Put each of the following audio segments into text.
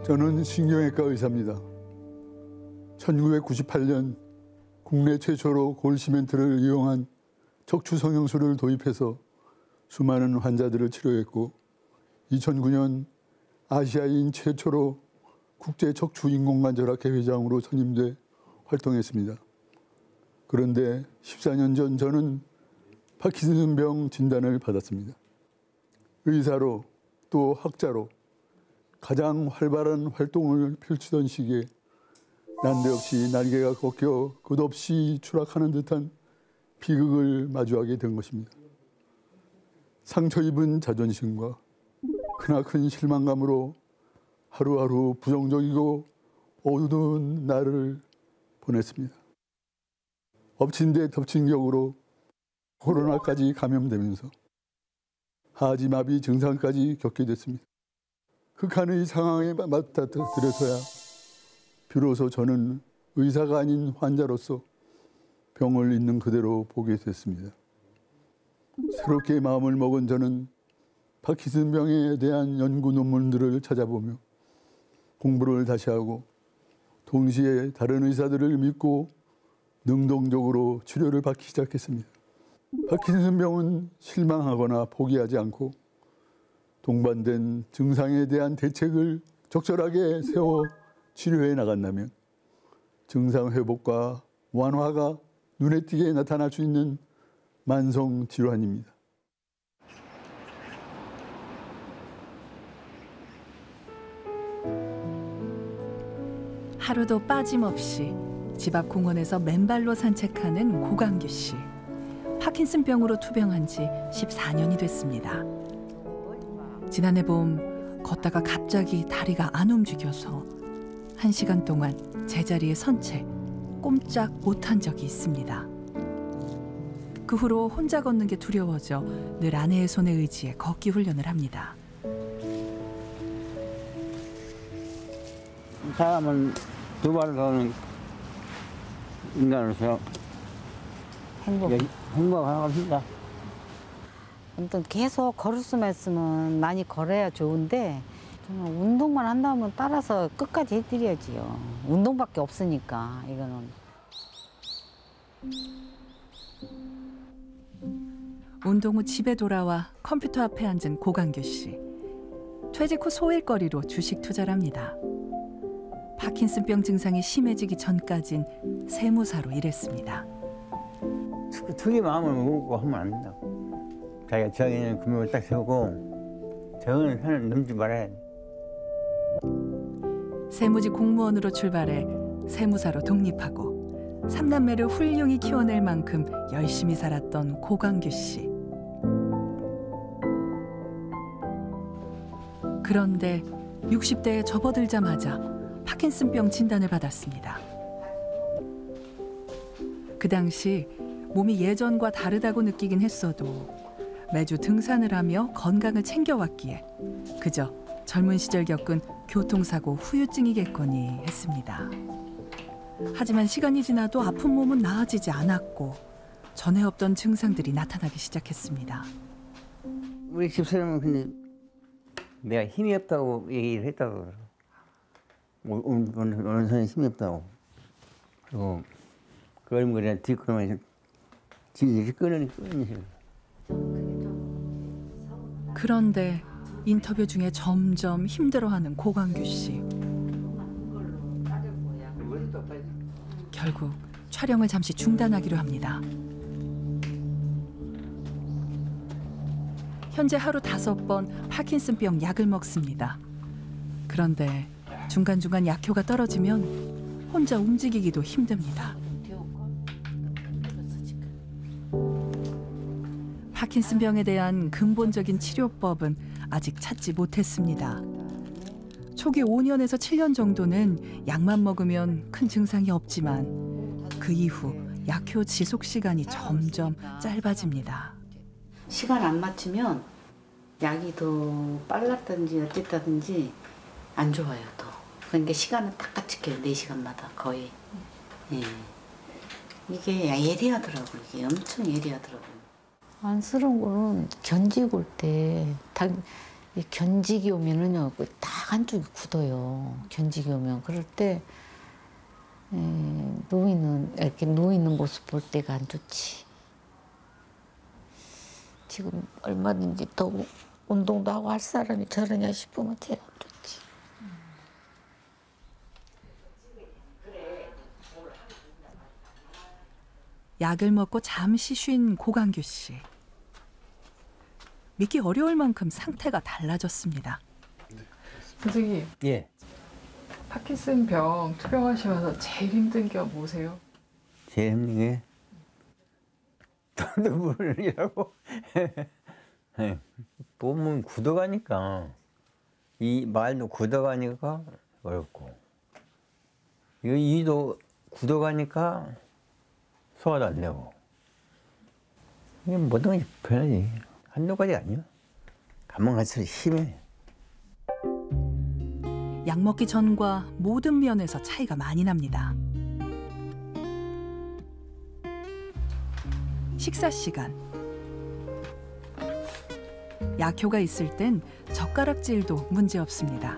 저는 신경외과 의사입니다. 1998년 국내 최초로 골시멘트를 이용한 척추 성형술을 도입해서 수많은 환자들을 치료했고 2009년 아시아인 최초로 국제 척추 인공관절학회 회장으로 선임돼 활동했습니다. 그런데 14년 전 저는 파킨슨병 진단을 받았습니다. 의사로 또 학자로 가장 활발한 활동을 펼치던 시기에 난데없이 날개가 꺾여 끝없이 추락하는 듯한 비극을 마주하게 된 것입니다. 상처 입은 자존심과 크나큰 실망감으로 하루하루 부정적이고 어두운 날을 보냈습니다. 엎친 데 덮친 격으로 코로나까지 감염되면서 하지마비 증상까지 겪게 됐습니다. 극한의 상황에 맞닥뜨려서야 비로소 저는 의사가 아닌 환자로서 병을 있는 그대로 보게 됐습니다. 새롭게 마음을 먹은 저는 파킨슨병에 대한 연구 논문들을 찾아보며 공부를 다시 하고 동시에 다른 의사들을 믿고 능동적으로 치료를 받기 시작했습니다. 파킨슨병은 실망하거나 포기하지 않고 동반된 증상에 대한 대책을 적절하게 세워 치료해 나간다면 증상 회복과 완화가 눈에 띄게 나타날 수 있는 만성 질환입니다. 하루도 빠짐없이 집 앞 공원에서 맨발로 산책하는 고강규 씨. 파킨슨병으로 투병한 지 14년이 됐습니다. 지난해 봄 걷다가 갑자기 다리가 안 움직여서 1시간 동안 제자리에 선 채 꼼짝 못한 적이 있습니다. 그 후로 혼자 걷는 게 두려워져 늘 아내의 손에 의지해 걷기 훈련을 합니다. 사람은 두 발을 걷는 인간으로서 행복한 겁니다. 아무튼 계속 걸을 수만 있으면 많이 걸어야 좋은데 저는 운동만 한다면 따라서 끝까지 해드려야지요. 운동밖에 없으니까 이거는. 운동 후 집에 돌아와 컴퓨터 앞에 앉은 고강규 씨. 퇴직 후 소일거리로 주식 투자를 합니다. 파킨슨병 증상이 심해지기 전까진 세무사로 일했습니다. 특히 마음을 먹고 하면 안 된다고. 자기가 정해진 금액을 딱 세우고 정해진 선을 넘지 말아야 돼. 세무직 공무원으로 출발해 세무사로 독립하고 3남매를 훌륭히 키워낼 만큼 열심히 살았던 고강규 씨. 그런데 60대에 접어들자마자 파킨슨병 진단을 받았습니다. 그 당시 몸이 예전과 다르다고 느끼긴 했어도 매주 등산을 하며 건강을 챙겨왔기에 그저 젊은 시절 겪은 교통사고 후유증이겠거니 했습니다. 하지만 시간이 지나도 아픈 몸은 나아지지 않았고 전에 없던 증상들이 나타나기 시작했습니다. 우리 집사람은 근데 내가 힘이 없다고 얘기를 했다고. 어느 선에 힘이 없다고. 그리고 그 얼굴에 뒷걸음에 지지 끊으니. 그런데 인터뷰 중에 점점 힘들어하는 고강규 씨. 결국 촬영을 잠시 중단하기로 합니다. 현재 하루 5번 파킨슨병 약을 먹습니다. 그런데 중간중간 약효가 떨어지면 혼자 움직이기도 힘듭니다. 파킨슨병에 대한 근본적인 치료법은 아직 찾지 못했습니다. 초기 5년에서 7년 정도는 약만 먹으면 큰 증상이 없지만 그 이후 약효 지속 시간이 점점 짧아집니다. 시간 안 맞추면 약이 더 빨랐든지 어쨌다든지 안 좋아요, 더. 그러니까 시간은 딱 지켜요, 4시간마다 거의. 예. 이게 예리하더라고요. 이게 엄청 예리하더라고요. 안쓰러운 거는 견지고 올 때 이 견직이 오면은요, 딱 한쪽이 굳어요. 견직이 오면. 그럴 때, 이렇게 누워있는 모습 볼 때가 안 좋지. 지금 얼마든지 더 운동도 하고 할 사람이 저러냐 싶으면 제일 안 좋지. 약을 먹고 잠시 쉰 고강규 씨. 믿기 어려울 만큼 상태가 달라졌습니다. 선생님, 예. 파킨슨병 투병하시면서 제일 힘든 게 뭐세요? 제일 힘든 게 눈물이라고. 몸은 굳어가니까 이 말도 굳어가니까 어렵고 이도 굳어가니까 소화도 안 되고 이게 모든 것이 변하지. 한두 가지 아니야. 가면 갈수록 심해. 약 먹기 전과 모든 면에서 차이가 많이 납니다. 식사 시간. 약효가 있을 땐 젓가락질도 문제없습니다.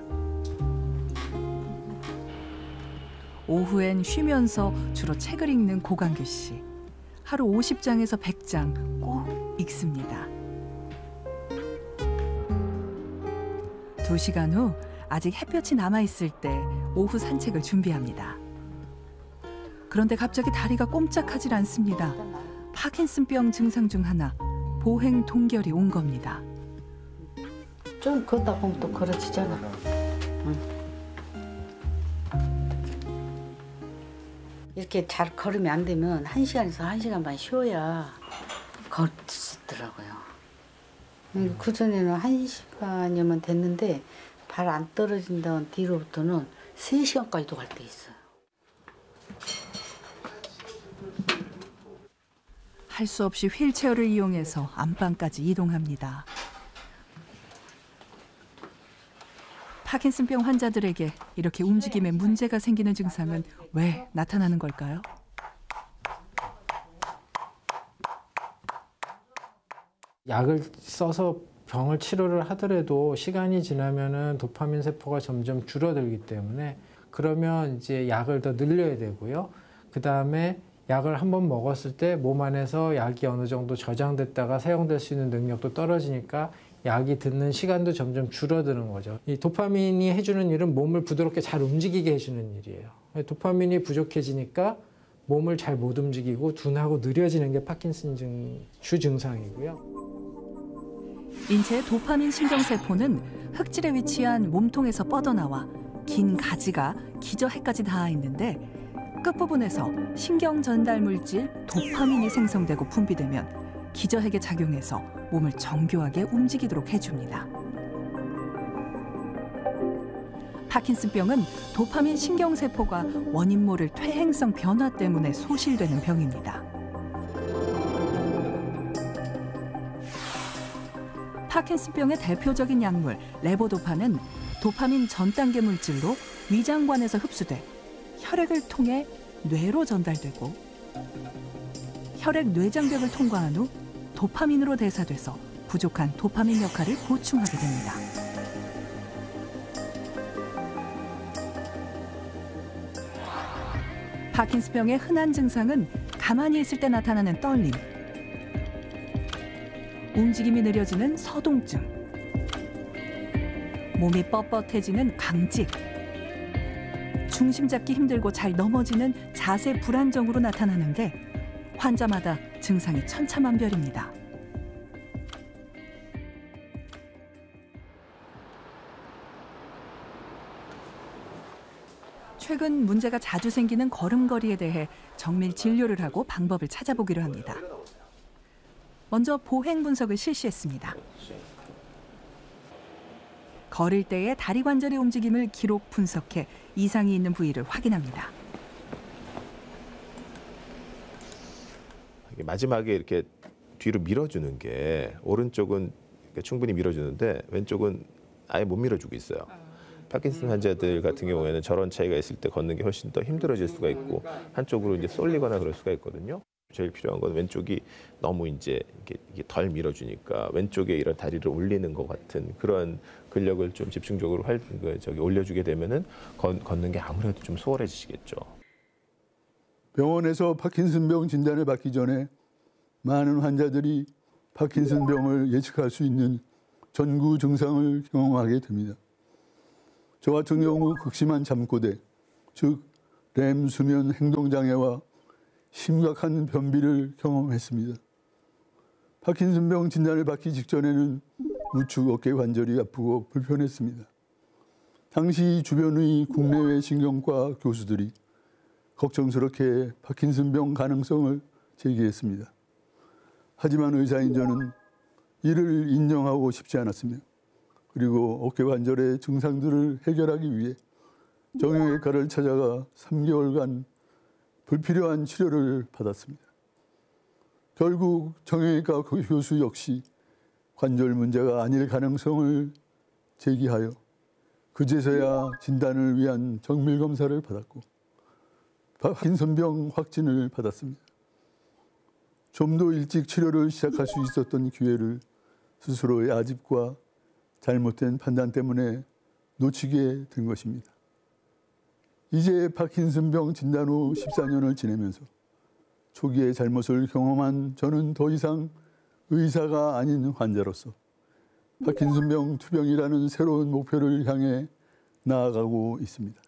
오후엔 쉬면서 주로 책을 읽는 고강규 씨. 하루 50장에서 100장 꼭 읽습니다. 2시간 후 아직 햇볕이 남아있을 때 오후 산책을 준비합니다. 그런데 갑자기 다리가 꼼짝하질 않습니다. 파킨슨병 증상 중 하나, 보행 동결이 온 겁니다. 좀 걷다 보면 또 걸어지잖아. 응. 이렇게 잘 걸으면 안 되면 1시간에서 1시간 반 쉬어야 걸 수 있더라고요. 그전에는 1시간이면 됐는데 발 안 떨어진 다음 뒤로부터는 3시간까지도 갈 때 있어요. 할 수 없이 휠체어를 이용해서 안방까지 이동합니다. 파킨슨병 환자들에게 이렇게 움직임에 문제가 생기는 증상은 왜 나타나는 걸까요? 약을 써서 병을 치료를 하더라도 시간이 지나면은 도파민 세포가 점점 줄어들기 때문에 그러면 이제 약을 더 늘려야 되고요. 그 다음에 약을 한번 먹었을 때 몸 안에서 약이 어느 정도 저장됐다가 사용될 수 있는 능력도 떨어지니까 약이 듣는 시간도 점점 줄어드는 거죠. 이 도파민이 해주는 일은 몸을 부드럽게 잘 움직이게 해주는 일이에요. 도파민이 부족해지니까 몸을 잘 못 움직이고 둔하고 느려지는 게 파킨슨 주 증상이고요. 인체의 도파민 신경세포는 흑질에 위치한 몸통에서 뻗어나와 긴 가지가 기저핵까지 닿아 있는데 끝부분에서 신경 전달 물질 도파민이 생성되고 분비되면 기저핵에 작용해서 몸을 정교하게 움직이도록 해줍니다. 파킨슨병은 도파민 신경세포가 원인 모를 퇴행성 변화 때문에 소실되는 병입니다. 파킨슨병의 대표적인 약물 레보도파는 도파민 전 단계 물질로 위장관에서 흡수돼 혈액을 통해 뇌로 전달되고 혈액 뇌장벽을 통과한 후 도파민으로 대사돼서 부족한 도파민 역할을 보충하게 됩니다. 파킨슨병의 흔한 증상은 가만히 있을 때 나타나는 떨림, 움직임이 느려지는 서동증, 몸이 뻣뻣해지는 강직, 중심 잡기 힘들고 잘 넘어지는 자세 불안정으로 나타나는데 환자마다 증상이 천차만별입니다. 최근 문제가 자주 생기는 걸음걸이에 대해 정밀 진료를 하고 방법을 찾아보기로 합니다. 먼저 보행 분석을 실시했습니다. 걸을 때의 다리 관절의 움직임을 기록 분석해 이상이 있는 부위를 확인합니다. 마지막에 이렇게 뒤로 밀어주는 게 오른쪽은 충분히 밀어주는데 왼쪽은 아예 못 밀어주고 있어요. 파킨슨 환자들 같은 경우에는 저런 차이가 있을 때 걷는 게 훨씬 더 힘들어질 수가 있고 한쪽으로 이제 쏠리거나 그럴 수가 있거든요. 제일 필요한 건 왼쪽이 너무 이제 이게 덜 밀어주니까 왼쪽에 이런 다리를 올리는 것 같은 그런 근력을 좀 집중적으로 올려주게 되면은 걷는 게 아무래도 좀 수월해지시겠죠. 병원에서 파킨슨병 진단을 받기 전에 많은 환자들이 파킨슨병을 예측할 수 있는 전구 증상을 경험하게 됩니다. 저 같은 경우 극심한 잠꼬대, 즉 렘 수면 행동장애와 심각한 변비를 경험했습니다. 파킨슨병 진단을 받기 직전에는 우측 어깨 관절이 아프고 불편했습니다. 당시 주변의 국내외 신경과 교수들이 걱정스럽게 파킨슨병 가능성을 제기했습니다. 하지만 의사인 저는 이를 인정하고 싶지 않았으며 그리고 어깨 관절의 증상들을 해결하기 위해 정형외과를 찾아가 3개월간 불필요한 치료를 받았습니다. 결국 정형외과 교수 역시 관절 문제가 아닐 가능성을 제기하여 그제서야 진단을 위한 정밀 검사를 받았고 파킨슨병 확진을 받았습니다. 좀 더 일찍 치료를 시작할 수 있었던 기회를 스스로의 아집과 잘못된 판단 때문에 놓치게 된 것입니다. 이제 파킨슨병 진단 후 14년을 지내면서 초기의 잘못을 경험한 저는 더 이상 의사가 아닌 환자로서 파킨슨병 투병이라는 새로운 목표를 향해 나아가고 있습니다.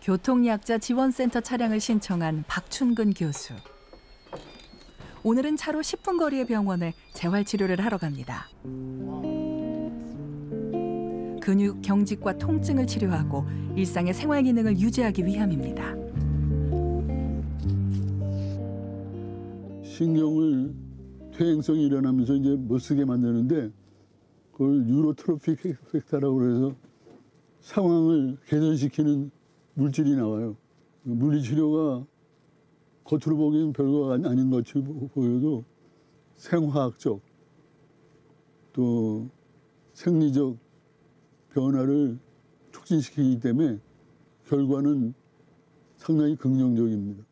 교통약자 지원센터 차량을 신청한 박춘근 교수. 오늘은 차로 10분 거리의 병원에 재활치료를 하러 갑니다. 근육 경직과 통증을 치료하고 일상의 생활 기능을 유지하기 위함입니다. 신경을 퇴행성이 일어나면서 이제 못 쓰게 만드는데 그걸 뉴로트로픽 팩터라고 그래서 상황을 개선시키는 물질이 나와요. 물리치료가 겉으로 보기엔 별거 아닌 것이 보여도 생화학적 또 생리적 변화를 촉진시키기 때문에 결과는 상당히 긍정적입니다.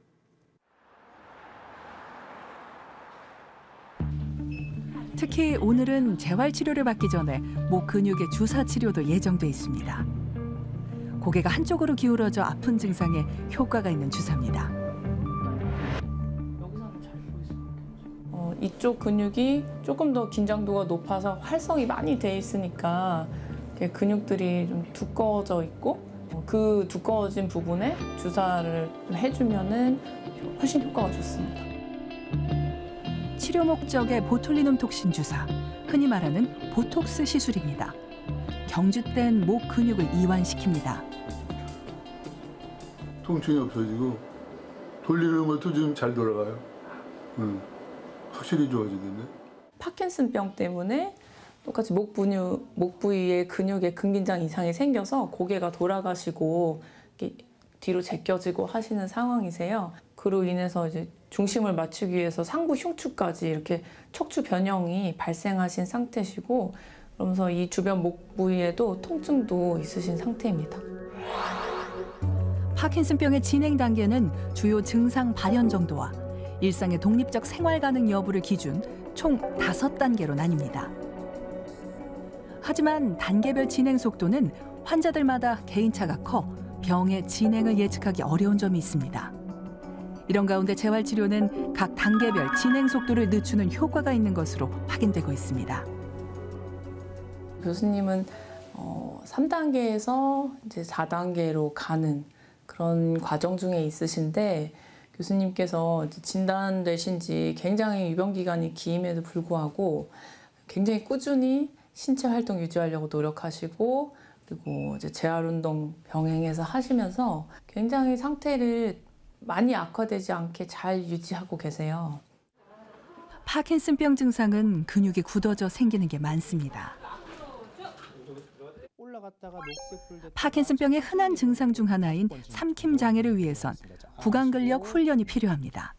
특히 오늘은 재활치료를 받기 전에 목 근육의 주사 치료도 예정돼 있습니다. 고개가 한쪽으로 기울어져 아픈 증상에 효과가 있는 주사입니다. 이쪽 근육이 조금 더 긴장도가 높아서 활성이 많이 돼 있으니까 근육들이 좀 두꺼워져 있고 그 두꺼워진 부분에 주사를 해주면은 훨씬 효과가 좋습니다. 치료 목적의 보툴리눔 톡신 주사, 흔히 말하는 보톡스 시술입니다. 경주된 목 근육을 이완시킵니다. 통증이 없어지고 돌리는 것도 좀 잘 돌아가요. 확실히 좋아지던데. 파킨슨병 때문에 똑같이 목 부위에 근육에 근긴장 이상이 생겨서 고개가 돌아가시고 뒤로 제껴지고 하시는 상황이세요. 그로 인해서 이제 중심을 맞추기 위해서 상부 흉추까지 이렇게 척추 변형이 발생하신 상태시고, 그러면서 이 주변 목 부위에도 통증도 있으신 상태입니다. 파킨슨병의 진행 단계는 주요 증상 발현 정도와 일상의 독립적 생활 가능 여부를 기준 총 5단계로 나뉩니다. 하지만 단계별 진행 속도는 환자들마다 개인차가 커 병의 진행을 예측하기 어려운 점이 있습니다. 이런 가운데 재활치료는 각 단계별 진행 속도를 늦추는 효과가 있는 것으로 확인되고 있습니다. 교수님은 3단계에서 이제 4단계로 가는 그런 과정 중에 있으신데, 교수님께서 진단되신 지 굉장히 유병 기간이 김에도 불구하고 굉장히 꾸준히 신체 활동 유지하려고 노력하시고, 그리고 이제 재활 운동 병행해서 하시면서 굉장히 상태를 많이 악화되지 않게 잘 유지하고 계세요. 파킨슨병 증상은 근육이 굳어져 생기는 게 많습니다. 파킨슨병의 흔한 증상 중 하나인 삼킴 장애를 위해선 구강 근력 훈련이 필요합니다.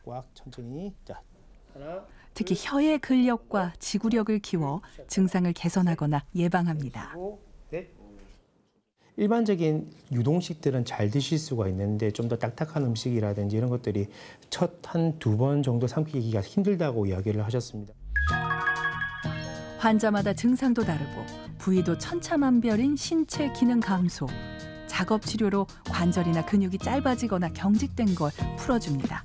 특히 혀의 근력과 지구력을 키워 증상을 개선하거나 예방합니다. 일반적인 유동식들은 잘 드실 수가 있는데 좀 더 딱딱한 음식이라든지 이런 것들이 첫 한 2번 정도 삼키기가 힘들다고 이야기를 하셨습니다. 환자마다 증상도 다르고 부위도 천차만별인 신체 기능 감소. 작업 치료로 관절이나 근육이 짧아지거나 경직된 걸 풀어줍니다.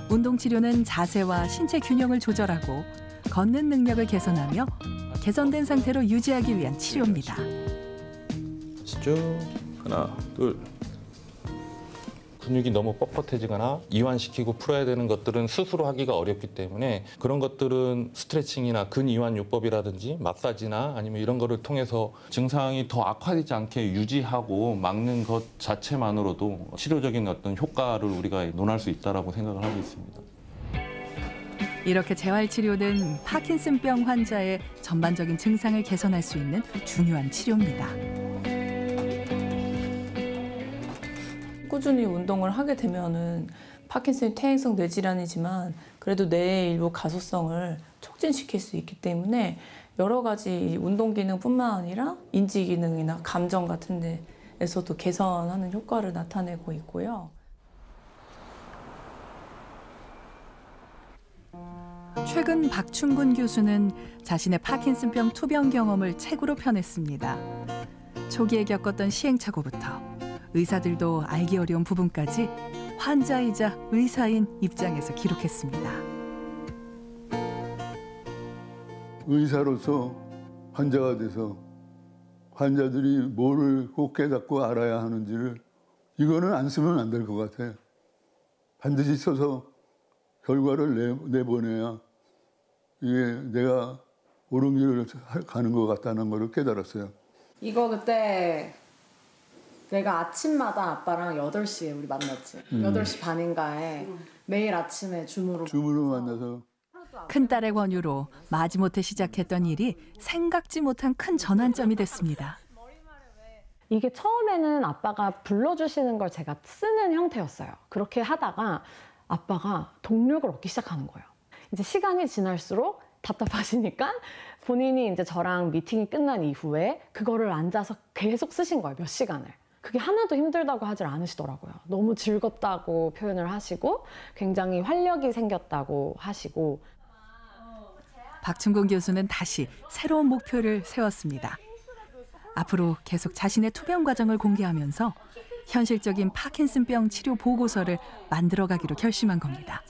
운동 치료는 자세와 신체 균형을 조절하고 걷는 능력을 개선하며 개선된 상태로 유지하기 위한 치료입니다. 쭉 하나, 둘. 근육이 너무 뻣뻣해지거나 이완시키고 풀어야 되는 것들은 스스로 하기가 어렵기 때문에 그런 것들은 스트레칭이나 근이완요법이라든지 마사지나 아니면 이런 거를 통해서 증상이 더 악화되지 않게 유지하고 막는 것 자체만으로도 치료적인 어떤 효과를 우리가 논할 수 있다고 생각을 하고 있습니다. 이렇게 재활치료는 파킨슨병 환자의 전반적인 증상을 개선할 수 있는 중요한 치료입니다. 꾸준히 운동을 하게 되면은 파킨슨이 퇴행성 뇌질환이지만 그래도 뇌의 일부 가소성을 촉진시킬 수 있기 때문에 여러 가지 운동 기능뿐만 아니라 인지 기능이나 감정 같은 데에서도 개선하는 효과를 나타내고 있고요. 최근 박충근 교수는 자신의 파킨슨병 투병 경험을 책으로 펴냈습니다. 초기에 겪었던 시행착오부터 의사들도 알기 어려운 부분까지 환자이자 의사인 입장에서 기록했습니다. 의사로서 환자가 돼서 환자들이 뭐를 꼭 깨닫고 알아야 하는지를 이거는 안 쓰면 안 될 것 같아. 반드시 써서 결과를 내보내야 이게 내가 옳은 길을 가는 것 같다는 걸 깨달았어요. 이거 그때 내가 아침마다 아빠랑 8시에 우리 만났지. 8시 반인가에 매일 아침에 줌으로 만나서 큰딸의 권유로 마지못해 시작했던 일이 생각지 못한 큰 전환점이 됐습니다. 이게 처음에는 아빠가 불러주시는 걸 제가 쓰는 형태였어요. 그렇게 하다가 아빠가 동력을 얻기 시작하는 거예요. 이제 시간이 지날수록 답답하시니까 본인이 이제 저랑 미팅이 끝난 이후에 그거를 앉아서 계속 쓰신 거예요. 몇 시간을. 그게 하나도 힘들다고 하질 않으시더라고요. 너무 즐겁다고 표현을 하시고 굉장히 활력이 생겼다고 하시고. 박충근 교수는 다시 새로운 목표를 세웠습니다. 앞으로 계속 자신의 투병 과정을 공개하면서 현실적인 파킨슨병 치료 보고서를 만들어가기로 결심한 겁니다.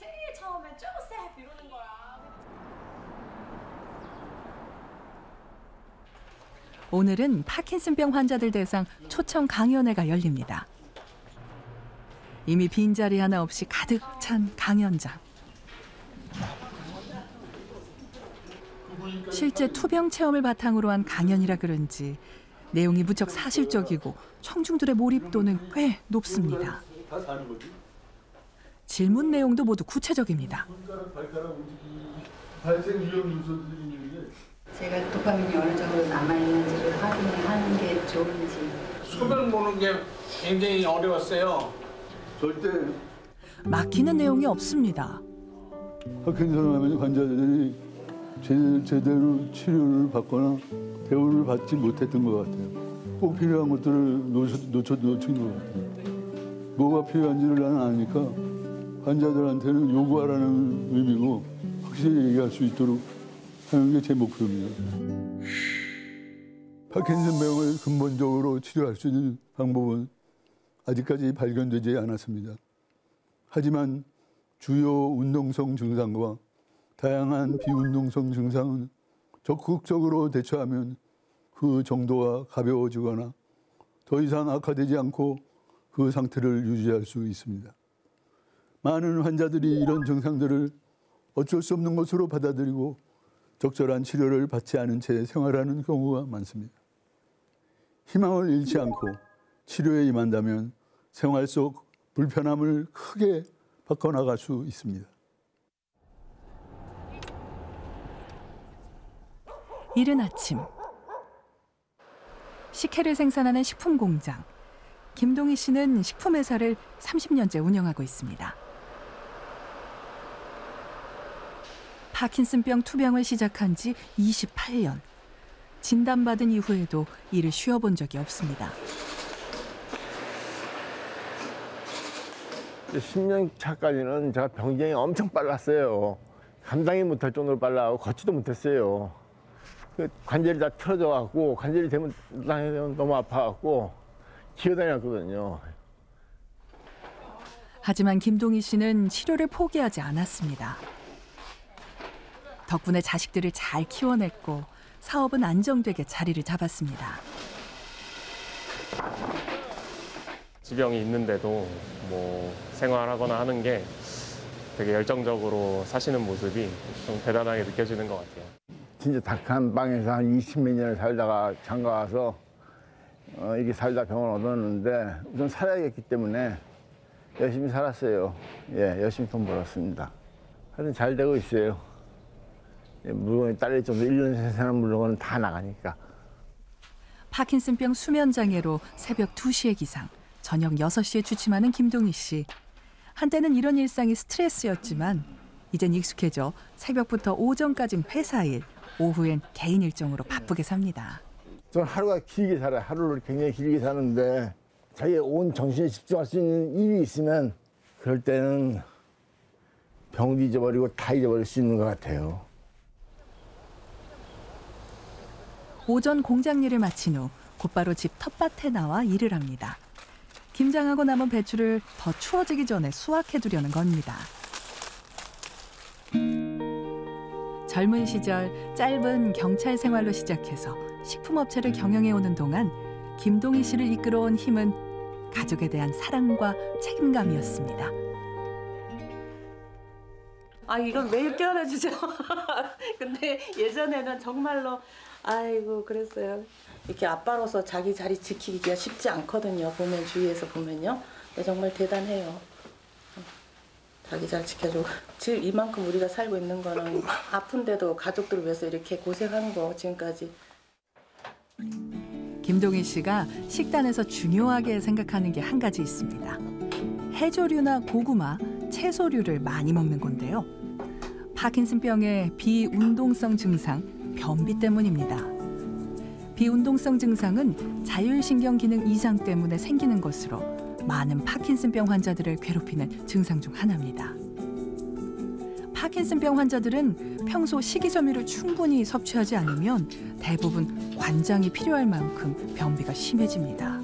오늘은 파킨슨병 환자들 대상 초청 강연회가 열립니다. 이미 빈자리 하나 없이 가득 찬 강연장. 실제 투병 체험을 바탕으로 한 강연이라 그런지 내용이 무척 사실적이고 청중들의 몰입도는 꽤 높습니다. 질문 내용도 모두 구체적입니다. 발생 위험 요소들이 있는데 제가 도파민이 어느 정도 남아있는지를 확인하는 게 좋은지. 소변 보는 게 굉장히 어려웠어요. 절대 막히는 내용이 없습니다. 파킨슨 환자들이 제대로 치료를 받거나 대우를 받지 못했던 것 같아요. 꼭 필요한 것들을 놓친 것 같아요. 뭐가 필요한지를 나는 아니까 환자들한테는 요구하라는 의미고 확실히 얘기할 수 있도록 하는 게 제 목표입니다. 파킨슨병을 근본적으로 치료할 수 있는 방법은 아직까지 발견되지 않았습니다. 하지만 주요 운동성 증상과 다양한 비운동성 증상은 적극적으로 대처하면 그 정도가 가벼워지거나 더 이상 악화되지 않고 그 상태를 유지할 수 있습니다. 많은 환자들이 이런 증상들을 어쩔 수 없는 것으로 받아들이고 적절한 치료를 받지 않은 채 생활하는 경우가 많습니다. 희망을 잃지 않고 치료에 임한다면 생활 속 불편함을 크게 바꿔나갈 수 있습니다. 이른 아침, 식혜를 생산하는 식품 공장. 김동희 씨는 식품회사를 30년째 운영하고 있습니다. 파킨슨병 투병을 시작한 지 28년. 진단받은 이후에도 일을 쉬어본 적이 없습니다. 10년 차까지는 제가 병장이 엄청 빨랐어요. 감당이 못할 정도로 빨라고 걷지도 못했어요. 관절이 다 틀어져 갖고 관절이 되면 너무 아파갖고 기어다녔거든요. 하지만 김동희 씨는 치료를 포기하지 않았습니다. 덕분에 자식들을 잘 키워냈고 사업은 안정되게 자리를 잡았습니다. 지병이 있는데도 뭐 생활하거나 하는 게 되게 열정적으로 사시는 모습이 좀 대단하게 느껴지는 것 같아요. 진짜 닭 한 방에서 한 20몇 년을 살다가 장가 와서 이렇게 살다 병을 얻었는데 우선 살아야겠기 때문에 열심히 살았어요. 예, 열심히 돈 벌었습니다. 하여튼 잘 되고 있어요. 예, 물건이 딸릴 정도 1년에 생산한 물건은 다 나가니까. 파킨슨병 수면장애로 새벽 2시에 기상, 저녁 6시에 주침하는 김동희 씨. 한때는 이런 일상이 스트레스였지만 이젠 익숙해져 새벽부터 오전까진 회사 일, 오후엔 개인 일정으로 바쁘게 삽니다. 저는 하루가 길게 살아요. 하루를 굉장히 길게 사는데 자기의 온 정신에 집중할 수 있는 일이 있으면 그럴 때는 병도 잊어버리고 다 잊어버릴 수 있는 것 같아요. 오전 공장 일을 마친 후 곧바로 집 텃밭에 나와 일을 합니다. 김장하고 남은 배추를 더 추워지기 전에 수확해두려는 겁니다. 젊은 시절 짧은 경찰 생활로 시작해서 식품업체를 경영해오는 동안 김동희 씨를 이끌어온 힘은 가족에 대한 사랑과 책임감이었습니다. 아, 이건 매일 깨워주죠. 근데 예전에는 정말로 아이고 그랬어요. 이렇게 아빠로서 자기 자리 지키기가 쉽지 않거든요. 보면 주위에서 보면요. 근데 정말 대단해요. 자기 잘 지켜주고 지금 이만큼 우리가 살고 있는 거는 아픈데도 가족들을 위해서 이렇게 고생하는 거 지금까지. 김동희 씨가 식단에서 중요하게 생각하는 게 한 가지 있습니다. 해조류나 고구마, 채소류를 많이 먹는 건데요. 파킨슨병의 비운동성 증상, 변비 때문입니다. 비운동성 증상은 자율신경 기능 이상 때문에 생기는 것으로 많은 파킨슨병 환자들을 괴롭히는 증상 중 하나입니다. 파킨슨병 환자들은 평소 식이섬유를 충분히 섭취하지 않으면 대부분 관장이 필요할 만큼 변비가 심해집니다.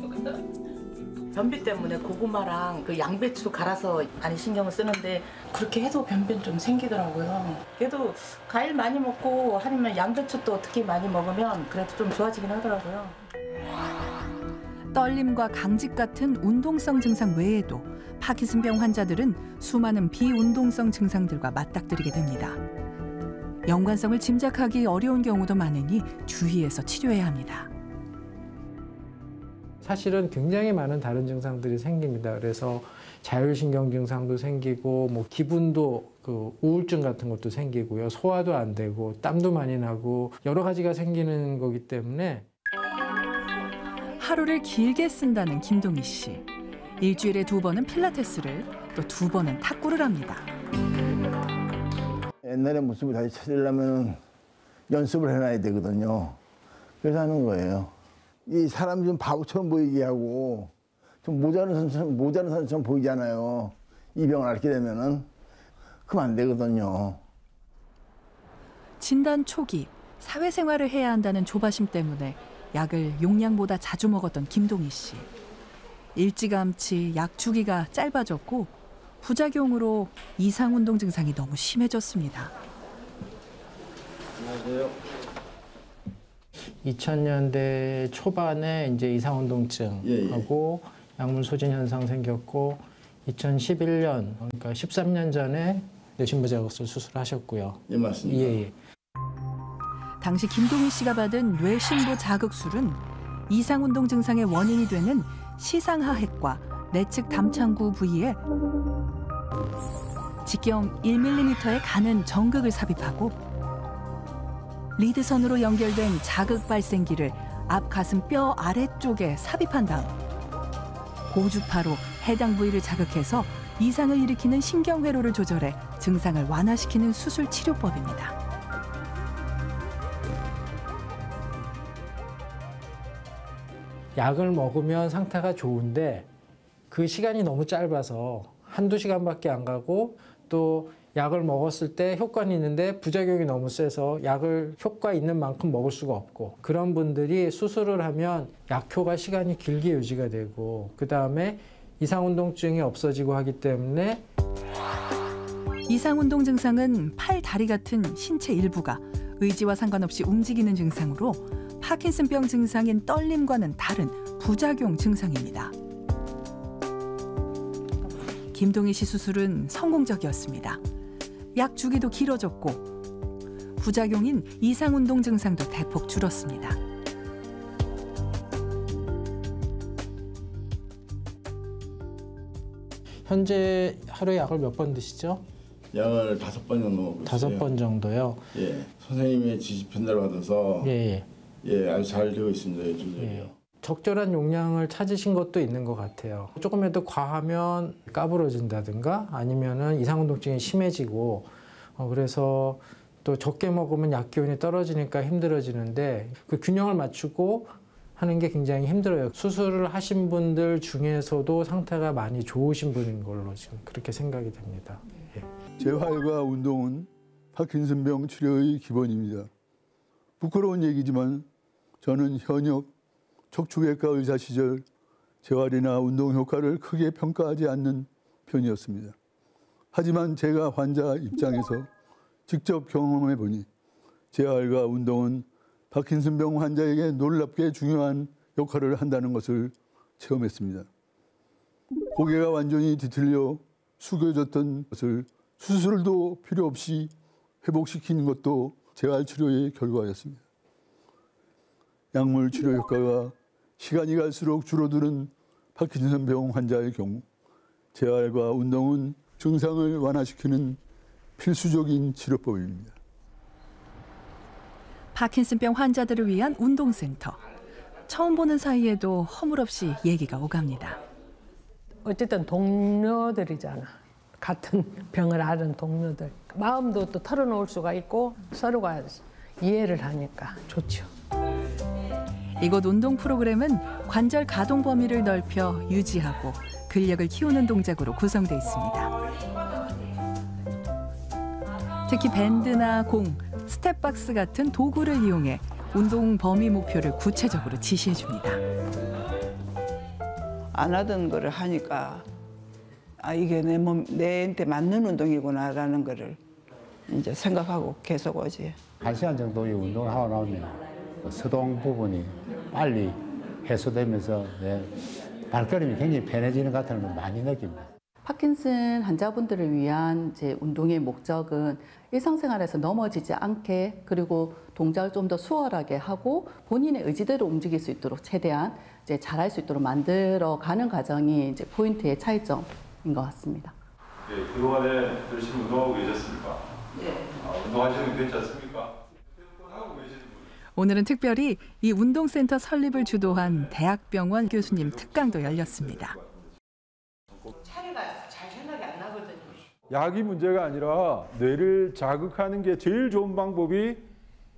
변비 때문에 고구마랑 그 양배추 갈아서 많이 신경을 쓰는데 그렇게 해도 변비는 좀 생기더라고요. 그래도 과일 많이 먹고 아니면 양배추도 특히 많이 먹으면 그래도 좀 좋아지긴 하더라고요. 떨림과 강직 같은 운동성 증상 외에도 파킨슨병 환자들은 수많은 비운동성 증상들과 맞닥뜨리게 됩니다. 연관성을 짐작하기 어려운 경우도 많으니 주의해서 치료해야 합니다. 사실은 굉장히 많은 다른 증상들이 생깁니다. 그래서 자율신경 증상도 생기고 뭐 기분도 그 우울증 같은 것도 생기고요. 소화도 안 되고 땀도 많이 나고 여러 가지가 생기는 거기 때문에 하루를 길게 쓴다는 김동희 씨. 일주일에 2번은 필라테스를, 또 2번은 탁구를 합니다. 옛날의 모습을 다시 찾으려면 연습을 해놔야 되거든요. 그래서 하는 거예요. 이 사람이 좀 바보처럼 보이게 하고 좀 모자란 사람처럼 보이잖아요. 이 병을 앓게 되면은 그럼 안 되거든요. 진단 초기 사회생활을 해야 한다는 조바심 때문에 약을 용량보다 자주 먹었던 김동희 씨. 일찌감치 약 주기가 짧아졌고 부작용으로 이상운동 증상이 너무 심해졌습니다. 안녕하세요. 2000년대 초반에 이제 이상운동증하고 약물 소진 현상 생겼고 2011년 그러니까 13년 전에 뇌신부 제거술 수술하셨고요. 예, 맞습니다. 예. 당시 김동희 씨가 받은 뇌신부 자극술은 이상운동 증상의 원인이 되는 시상하핵과 내측 담창구 부위에 직경 1mm에 가는 전극을 삽입하고 리드선으로 연결된 자극 발생기를 앞 가슴 뼈 아래쪽에 삽입한 다음 고주파로 해당 부위를 자극해서 이상을 일으키는 신경회로를 조절해 증상을 완화시키는 수술 치료법입니다. 약을 먹으면 상태가 좋은데 그 시간이 너무 짧아서 한두 시간밖에 안 가고 또 약을 먹었을 때 효과는 있는데 부작용이 너무 세서 약을 효과 있는 만큼 먹을 수가 없고 그런 분들이 수술을 하면 약효가 시간이 길게 유지가 되고 그다음에 이상운동증이 없어지고 하기 때문에 이상운동 증상은 팔, 다리 같은 신체 일부가 의지와 상관없이 움직이는 증상으로 파킨슨병 증상인 떨림과는 다른 부작용 증상입니다. 김동희 씨 수술은 성공적이었습니다. 약 주기도 길어졌고 부작용인 이상운동 증상도 대폭 줄었습니다. 현재 하루에 약을 몇 번 드시죠? 약을 5번 정도 먹고 있어요. 5번 정도요? 예, 선생님의 지시 편대로 받아서 예, 아주 잘 되고 있습니다. 요즘 적절한 용량을 찾으신 것도 있는 것 같아요. 조금이라도 과하면 까부러진다든가 아니면은 이상운동증이 심해지고 그래서 또 적게 먹으면 약 기운이 떨어지니까 힘들어지는데 그 균형을 맞추고 하는 게 굉장히 힘들어요. 수술을 하신 분들 중에서도 상태가 많이 좋으신 분인 걸로 지금 그렇게 생각이 됩니다. 예. 재활과 운동은 파킨슨병 치료의 기본입니다. 부끄러운 얘기지만 저는 현역 척추외과 의사 시절 재활이나 운동 효과를 크게 평가하지 않는 편이었습니다. 하지만 제가 환자 입장에서 직접 경험해 보니 재활과 운동은 파킨슨병 환자에게 놀랍게 중요한 역할을 한다는 것을 체험했습니다. 고개가 완전히 뒤틀려 숙여졌던 것을 수술도 필요 없이 회복시키는 것도 재활치료의 결과였습니다. 약물 치료 효과가 시간이 갈수록 줄어드는 파킨슨병 환자의 경우 재활과 운동은 증상을 완화시키는 필수적인 치료법입니다. 파킨슨병 환자들을 위한 운동센터. 처음 보는 사이에도 허물없이 얘기가 오갑니다. 어쨌든 동료들이잖아. 같은 병을 앓은 동료들. 마음도 또 털어놓을 수가 있고 서로가 이해를 하니까 좋죠. 이곳 운동 프로그램은 관절 가동 범위를 넓혀 유지하고 근력을 키우는 동작으로 구성되어 있습니다. 특히 밴드나 공, 스텝박스 같은 도구를 이용해 운동 범위 목표를 구체적으로 지시해 줍니다. 안 하던 거를 하니까 이게 내한테 맞는 운동이구나라는 거를 이제 생각하고 계속 오지. 1시간 정도 이 운동을 하고 나오면 서동 부분이 빨리 해소되면서 내 발걸음이 굉장히 편해지는 것 같다는 걸 많이 느낍니다. 파킨슨 환자분들을 위한 이제 운동의 목적은 일상생활에서 넘어지지 않게 그리고 동작을 좀 더 수월하게 하고 본인의 의지대로 움직일 수 있도록 최대한 이제 잘할 수 있도록 만들어가는 과정이 이제 포인트의 차이점인 것 같습니다. 네, 그동안에 열심히 운동하고 계셨습니까? 네. 운동하시는 게 괜찮습니까? 오늘은 특별히 이 운동센터 설립을 주도한 대학병원 교수님 특강도 열렸습니다. 차례가 잘 생각이 안 나거든요. 약이 문제가 아니라 뇌를 자극하는 게 제일 좋은 방법이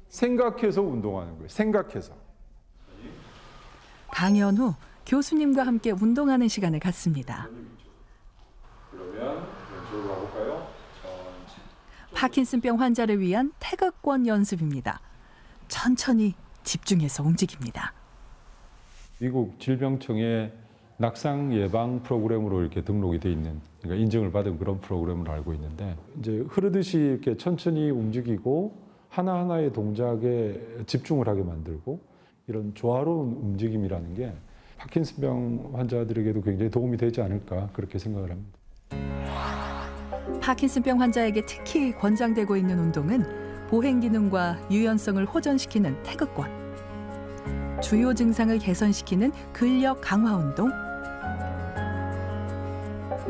생각해서 운동하는 거예요. 생각해서. 강연 후 교수님과 함께 운동하는 시간을 갖습니다. 그러면 왼쪽으로 가볼까요? 파킨슨병 환자를 위한 태극권 연습입니다. 천천히 집중해서 움직입니다. 미국 질병청의 낙상 예방 프로그램으로 이렇게 등록이 돼 있는, 그러니까 인증을 받은 그런 프로그램을 알고 있는데 이제 흐르듯이 이렇게 천천히 움직이고 하나하나의 동작에 집중을 하게 만들고 이런 조화로운 움직임이라는 게 파킨슨병 환자들에게도 굉장히 도움이 되지 않을까 그렇게 생각을 합니다. 파킨슨병 환자에게 특히 권장되고 있는 운동은 보행 기능과 유연성을 호전시키는 태극권, 주요 증상을 개선시키는 근력 강화 운동,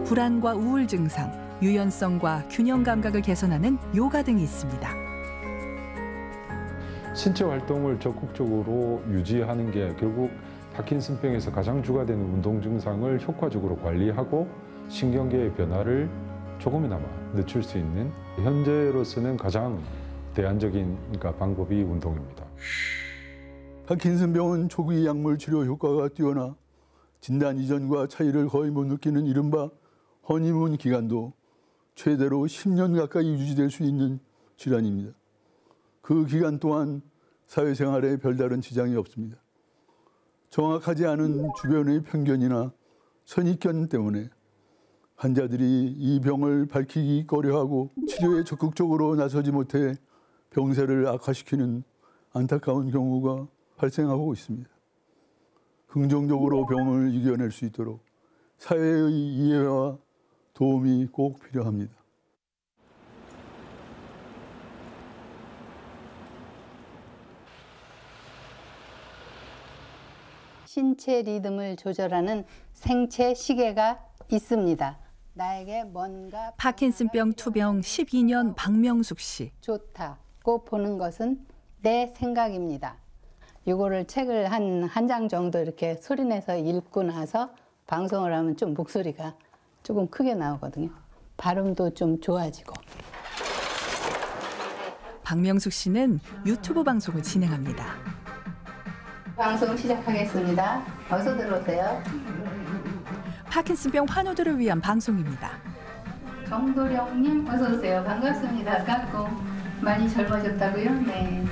불안과 우울 증상, 유연성과 균형 감각을 개선하는 요가 등이 있습니다. 신체 활동을 적극적으로 유지하는 게 결국 파킨슨병에서 가장 주가 되는 운동 증상을 효과적으로 관리하고 신경계의 변화를 조금이나마 늦출 수 있는 현재로서는 가장 대안적인 방법이 운동입니다. 파킨슨병은 초기 약물 치료 효과가 뛰어나 진단 이전과 차이를 거의 못 느끼는 이른바 허니문 기간도 최대로 10년 가까이 유지될 수 있는 질환입니다. 그 기간 동안 사회생활에 별다른 지장이 없습니다. 정확하지 않은 주변의 편견이나 선입견 때문에 환자들이 이 병을 밝히기 꺼려하고 치료에 적극적으로 나서지 못해 병세를 악화시키는 안타까운 경우가 발생하고 있습니다. 긍정적으로 병을 이겨낼 수 있도록 사회의 이해와 도움이 꼭 필요합니다. 신체 리듬을 조절하는 생체 시계가 있습니다. 나에게 뭔가 파킨슨병 투병 12년 박명숙 씨. 좋다고 보는 것은 내 생각입니다. 이거를 책을 한 장 정도 이렇게 소리내서 읽고 나서 방송을 하면 좀 목소리가 조금 크게 나오거든요. 발음도 좀 좋아지고. 박명숙 씨는 유튜브 방송을 진행합니다. 방송 시작하겠습니다. 어서 들어오세요. 파킨슨병 환우들을 위한 방송입니다. 정도령님 어서 오세요. 반갑습니다. 깎고 많이 젊어졌다고요? 네.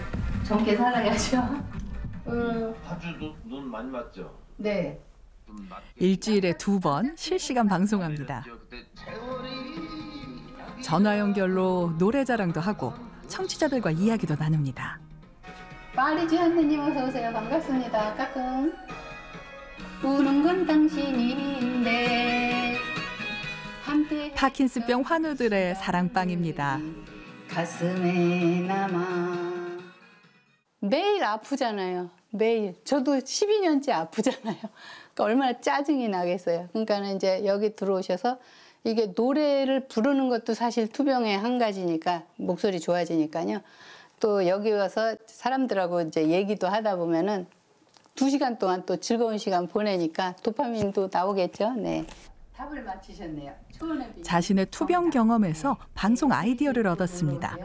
젊게 살아야죠. 파주도 눈 많이 맞죠? 네. 일주일에 2번 실시간 방송합니다. 전화 연결로 노래 자랑도 하고 청취자들과 이야기도 나눕니다. 파리주 현대님 어서 오세요. 반갑습니다. 까꿍. 우는 건 당신인데 함께 파킨슨병 환우들의 사랑방입니다. 가슴에 남아. 매일 아프잖아요. 매일. 저도 12년째 아프잖아요. 그러니까 얼마나 짜증이 나겠어요. 그러니까 이제 여기 들어오셔서 이게 노래를 부르는 것도 사실 투병의 한 가지니까 목소리 좋아지니까요. 또 여기 와서 사람들하고 이제 얘기도 하다 보면은 2시간 동안 또 즐거운 시간 보내니까 도파민도 나오겠죠. 네. 답을 맞히셨네요. 자신의 투병 경험에서 방송 아이디어를 얻었습니다.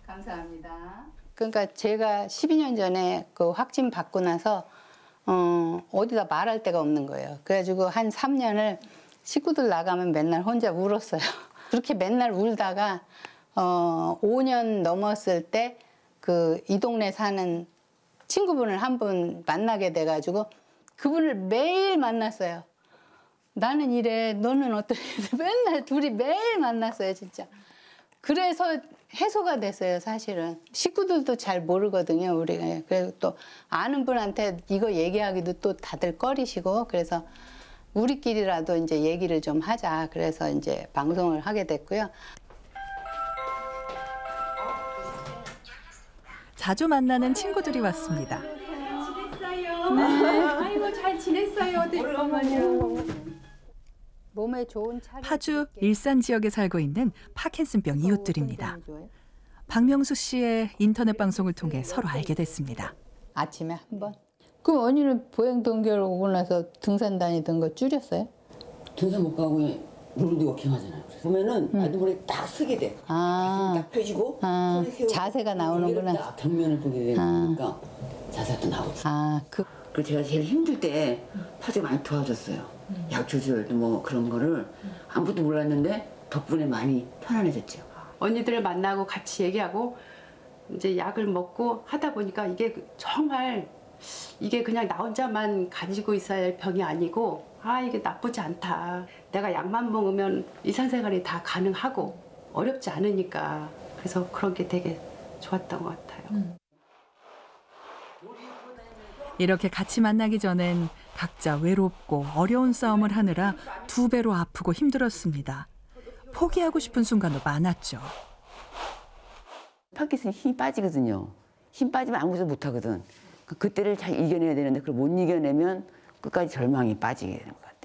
감사합니다. 그러니까 제가 12년 전에 그 확진 받고 나서 어디다 말할 데가 없는 거예요. 그래가지고 한 3년을 식구들 나가면 맨날 혼자 울었어요. 그렇게 맨날 울다가 5년 넘었을 때 그 이 동네 사는 친구분을 한 분 만나게 돼가지고 그분을 매일 만났어요. 나는 이래, 너는 어떠해? 맨날 둘이 매일 만났어요, 진짜. 그래서 해소가 됐어요, 사실은. 식구들도 잘 모르거든요, 우리가. 그래서 또 아는 분한테 이거 얘기하기도 또 다들 꺼리시고, 그래서 우리끼리라도 이제 얘기를 좀 하자. 그래서 이제 방송을 하게 됐고요. 자주 만나는 친구들이 왔습니다. 네. 아이고, 잘 지냈어요. 오랜만이요. 몸에 좋은 파주 일산 지역에 살고 있는 파킨슨병 이웃들입니다. 박명숙 씨의 인터넷 방송을 통해 서로 알게 됐습니다. 아침에 한 번? 그럼 언니는 보행 동계를 오고 나서 등산 다니던 거 줄였어요? 등산 못 가고 롤도 워킹하잖아요. 보면은 아주머니 딱 쓰게 돼. 가슴 딱 펴지고 손에 세우고 자세가 나오는구나. 딱 정면을 보게 되니까 자세도 나오고. 그리고 제가 제일 힘들 때 파주가 많이 도와줬어요. 약 조절도 뭐 그런 거를 아무것도 몰랐는데 덕분에 많이 편안해졌죠. 언니들을 만나고 같이 얘기하고 이제 약을 먹고 하다 보니까 이게 정말 이게 그냥 나 혼자만 가지고 있어야 할 병이 아니고 이게 나쁘지 않다. 내가 약만 먹으면 일상생활이 다 가능하고 어렵지 않으니까 그래서 그런 게 되게 좋았던 것 같아요. 이렇게 같이 만나기 전엔 각자 외롭고 어려운 싸움을 하느라 2배로 아프고 힘들었습니다. 포기하고 싶은 순간도 많았죠. 파킨슨 힘이 빠지거든요. 힘 빠지면 아무것도 못하거든. 그때를 잘 이겨내야 되는데 그걸 못 이겨내면 끝까지 절망에 빠지게 되는 것 같아요.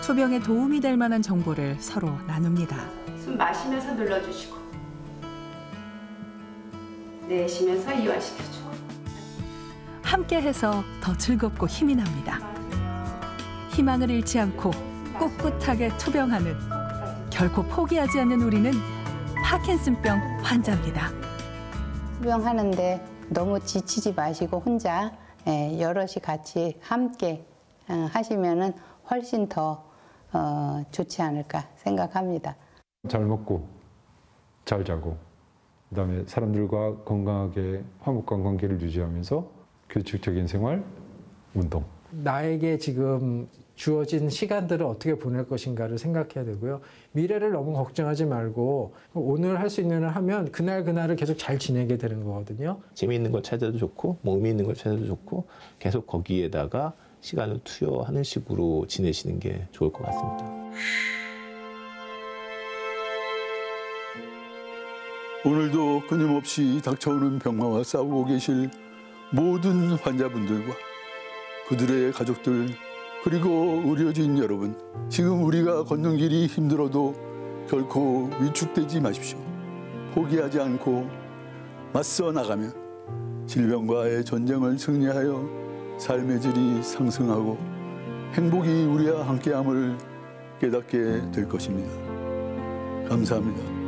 투병에 도움이 될 만한 정보를 서로 나눕니다. 숨 마시면서 눌러주시고 내쉬면서 이완시켜주고 함께해서 더 즐겁고 힘이 납니다. 희망을 잃지 않고 꿋꿋하게 투병하는, 결코 포기하지 않는 우리는 파킨슨병 환자입니다. 투병하는데 너무 지치지 마시고 혼자 여럿이 같이 함께 하시면은 훨씬 더 좋지 않을까 생각합니다. 잘 먹고 잘 자고 그다음에 사람들과 건강하게 화목한 관계를 유지하면서 규칙적인 생활, 운동. 나에게 지금 주어진 시간들을 어떻게 보낼 것인가를 생각해야 되고요. 미래를 너무 걱정하지 말고 오늘 할 수 있는 일 하면 그날을 계속 잘 지내게 되는 거거든요. 재미있는 걸 찾아도 좋고 뭐 의미 있는 걸 찾아도 좋고 계속 거기에다가 시간을 투여하는 식으로 지내시는 게 좋을 것 같습니다. 오늘도 끊임없이 닥쳐오는 병마와 싸우고 계실 모든 환자분들과 그들의 가족들 그리고 의료진 여러분, 지금 우리가 걷는 길이 힘들어도 결코 위축되지 마십시오. 포기하지 않고 맞서 나가면 질병과의 전쟁을 승리하여 삶의 질이 상승하고 행복이 우리와 함께함을 깨닫게 될 것입니다. 감사합니다.